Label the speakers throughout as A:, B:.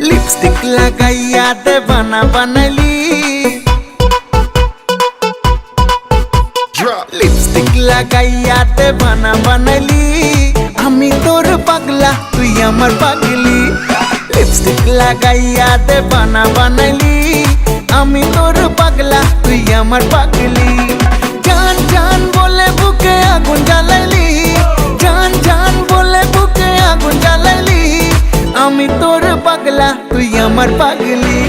A: Lipstick लगाइया दीवाना बनली, lipstick लगाइया दीवाना बनली, आमी तोर पागला तुई आमार पागली। लिपस्टिक लगाइया दीवाना बनली, आमी तोर पागला तुई आमार पागली। जान जान बोले बुके आগুন জ্বালাইলি, जान जान बोले बुके आগুন জ্বালাইলি, आमी तोर पागला तुई आमार पागली।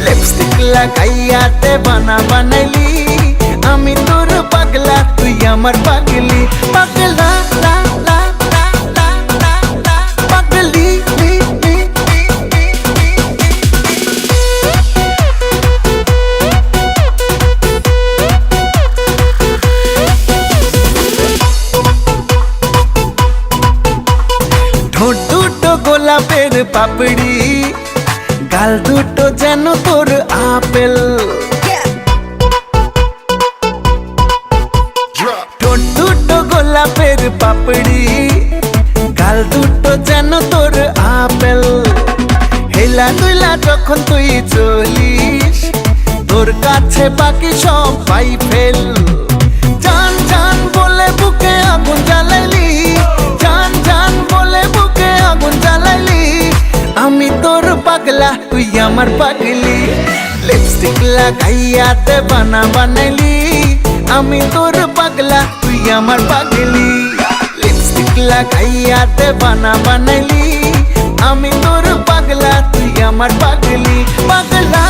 A: लिपस्टिक लगाइया दीवाना बनली, आमी तोर पागला तुई आमार पागली। पागला ला ला ला ला ला ला पागली ली ली ली ली ली। ঠোঁট দুটো গোলাপের পাপড়ি, গাল দুটো যেন তোর আপেল। ঠোঁট দুটো গোলাপের পাপড়ি, গাল দুটো যেন তোর আপেল। হেলা দুইলা যখন তুই চলিস, তোর কাছে বাকি সবাই ফেল। জান জান বলে বুকে আগুন জ্বালাইলি, জান জান বলে বুকে আগুন জ্বালাইলি, আমি তোর পাগলা তুই আমার পাগলি। লিপস্টিক লাগাইয়া দীवाना বানাইলি, আমি তোর পাগলা তুই আমার পাগলি। লিপস্টিক লাগাইয়া দীवाना বানাইলি, আমি তোর পাগলা তুই আমার পাগলি। পাগলা